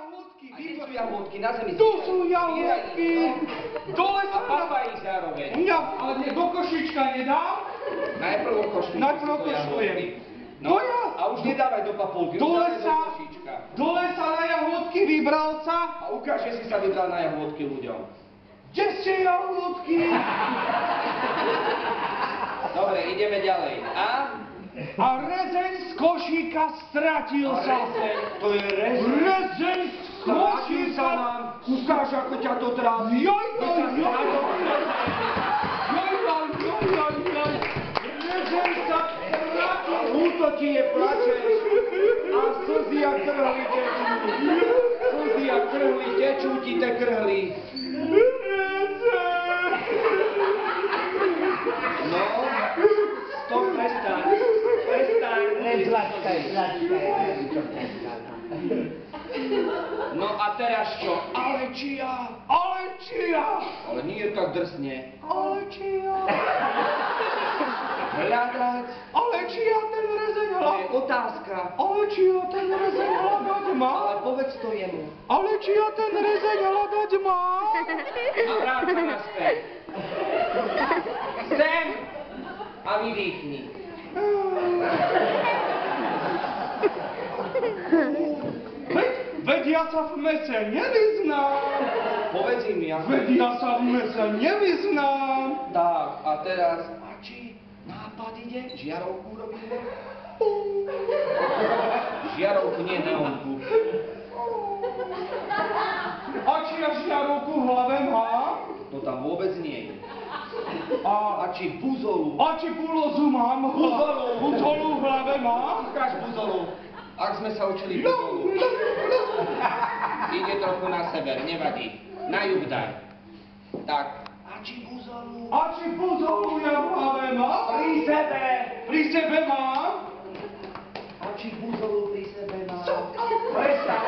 jahodky. A kde sú jahodky? Na zemi. Tu sú jahodky. Dole A papají zároveň. Ja, ale mne do košička nedám. Najprv okošľuj. Najprv okošľujem. No a už nedávaj do papulky, už dávaj do košíčka. Dole sa na jahodky vybral sa. A ukáž, že si sa vybral na jahodky ľuďom. Kde ste jahodky? Dobre, ideme ďalej. A rezeň z košíka stratil sa. To je rezeň. Rezeň z košíka. Ukáž, ako ťa to trápi. Joj. Rezeň sa stratil. Ľúto ti je, plačeš. A slzy a krhly tečú. Slzy a krhly tečú ti te krhly. No, stop, prestaň. Nezlačkaj. No a teraz čo? Ale čia. Ale nie tak drsne. Ale čia. Hľadať. Ale čia ten rezeň To je otázka. Ale čia ten rezeň hľadať má. Ale povedz to jemu. Ale čia ten rezeň hľadať má. A vráť sa naspäť. Sem a vydýchni. Veď ja sa v mese nevyznám. Povedz im ja. Veď ja sa v mese nevyznám. Tak, a teraz, a či nápad ide? Žiarovku robíme? Žiarovku, nie neonku. A či ja žiarovku v hlave mám? To tam vôbec nie je. A A či buzolu? A či bulozu mám? Buzolu. Buzolu v hlave mám? Ukáž buzolu. Ak sme sa učili buzolu. Ide trochu na sever, nevadí. Na juh daj. Tak. A či buzolu? A či buzolu ja v hlave mám? Pri sebe mám? A či buzolu pri sebe má? Prestaň.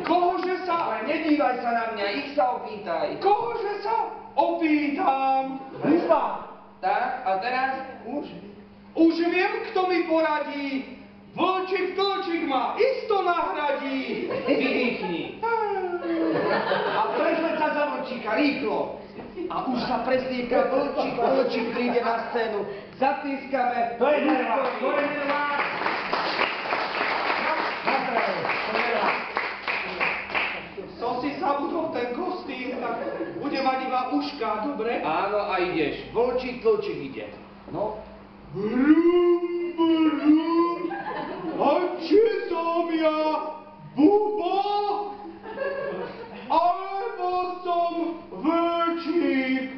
Kohože sa? Ale nedívaj sa na mňa, ich sa opýtaj. Kohože sa opýtam? Husba. Tak, a teraz? Už viem, kto mi poradí. Vlčík ma isto nahradí. Vydýchni. A prezleď sa za vlčíka, rýchlo. A už sa prezlieka vlčík príde na scénu. Zatlískame. To je nervák. Som si zabudol ten kostým, tak bude mať iba uška, dobre? Áno, a ideš. Vlčík ide. No. A či som ja bubo, alebo som vlčík?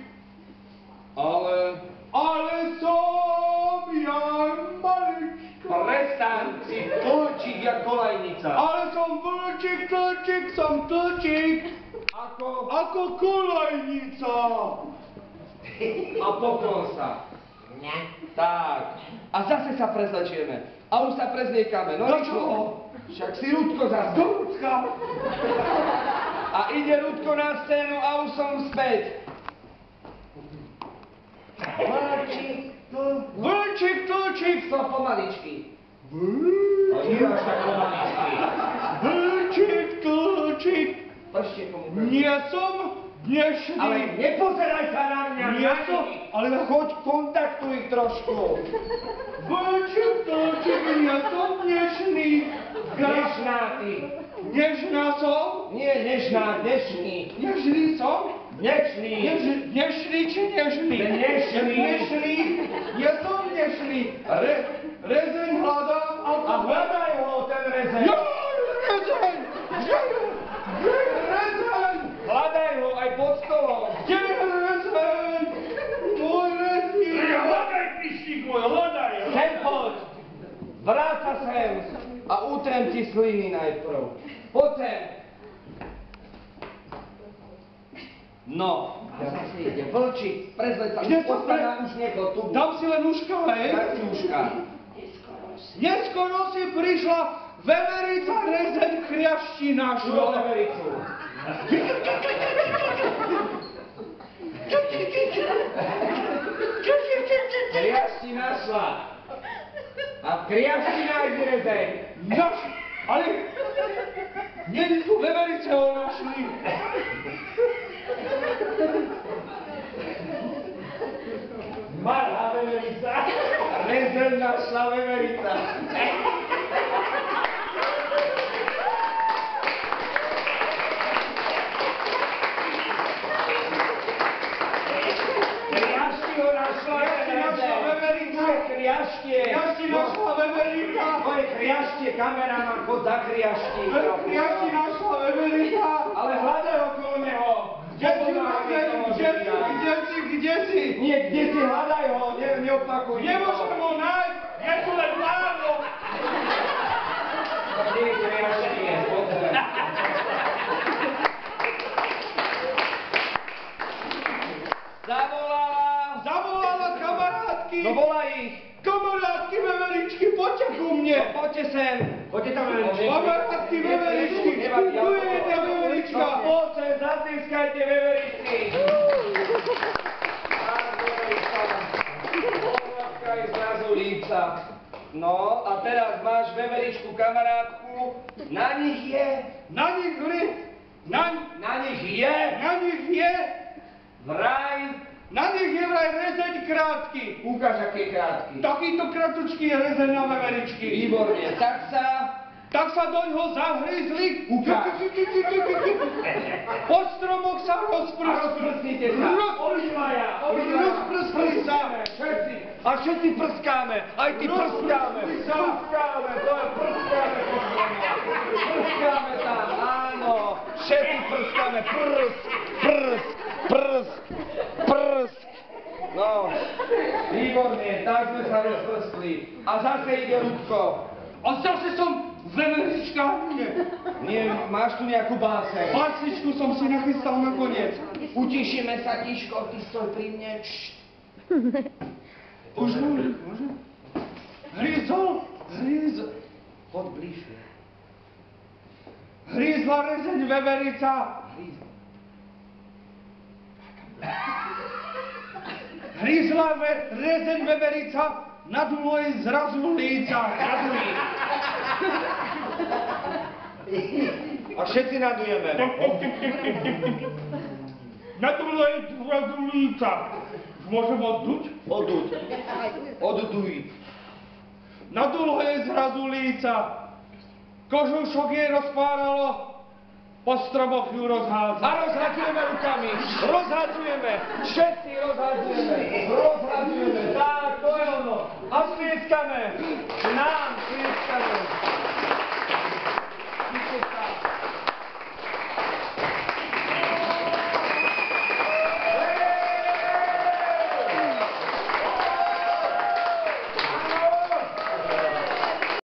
Ale som ja malička. Prestaň, si vlčík jak kolajnica. Ale som vlčík, som tlčík. Ako kolajnica. A poklon sa. Tak. A zase sa prezlečieme. A už sa prezliekame. No Do rýchlo. čoho? Však si Rudko zase. Do ľudka. A ide Rudko na scénu a už som späť. Vlčík, To pomaličky. No nie až tak pomaličky. Vlčík. Ešte komu. Nie som dnešný. Ale nepozeraj sa na mňa. Nie som, ale choď, kontaktuj trošku. Vlčík, nie som dnešný. Dnešná ty. Dnešná som? Nie dnešná, dnešný. Dnešný som? Dnešný. Dnešný či dnešný? Dnešný. Ja som dnešný. Rezeň hľadám A hľadaj ho, ten rezeň. Rezeň! Rezeň! Hľadaj ho aj pod stolom. Kde je rezeň? Môj rezeň! Hľadaj, pištík môj, hľadaj. Sem poď. Vráť sa sem. A utrem ti sliny najprv. Poď sem. No. A zase ide vlčík. Prezleď sa. Kde sa Postana už nechoď tu. Dám si len uška, hej? Daj si uška. Neskoro si prišla veverica rezeň chriašti našu. Čo vevericu? Chriašti našla. A A v kriašti nájdi rezeň. Naš, ale... Nie sú veverice ho našli. Malá veverica. Rezeň našla veverica. Kriašti ho našla veverica. Kriaštie. Kriašti našla veverica. To je kriaštie, kameraman, chod za kriaštíka. Kriašti našla veverica. Ale hľadaj okolo neho. Kde si? Nie, kde si, hľadaj ho, neopakuj. Nemôžem ho nájsť. Je tu len málo. Kde je kriaštie? Zavolala kamarátky. No volaj ich. Kamarátky veveričky, poďte ku mne. No poďte sem. Poďte tam veveričky. Kamarátky veveričky. Tu je jedna veverička. No poďte, zatleskajte veveričky. Tak, veverička. Povlatka je zrazu líca. No a teraz máš veveričku kamarátku. Na nich je. Na nich je. Na nich je vraj rezeň krátky. Ukáž, aký je krátky. Takýto kratučký je rezeň na veveričky. Výborne, Tak sa doňho zahryzli. Ukáž. Po stromoch sa rozprskli. Rozprstnite sa. Obidvaja. Rozprskli sa. Všetci. A všetci prskáme. Aj ty prskáme. Prskáme, to je prskáme. Prskáme tam, áno. Všetci prskáme. Prsk. No, výborne, tak sme sa rozprskli. A zase ide Ľudko. A zase som veverička. Nie, máš tu nejakú báseň. Básničku som si nachystal nakoniec. Utišíme sa, Tiško, ty stoj pri mne. Môžem? Hryzol. Poď bližšie. Hryzla rezeň veverica. Hryzla rezeň veverica. Nadulo jej zrazu líca. A všetci nadujeme. Na to je zrazu líca. Môžem odduť? Odduj. Nadulo jej zrazu líca. Kožušok jej rozpáralo. Po stromoch ju rozhádza. A rozhadzujeme rukami. Všetci rozhadzujeme. Tak, to je ono. A slieskame. Nám slieskame.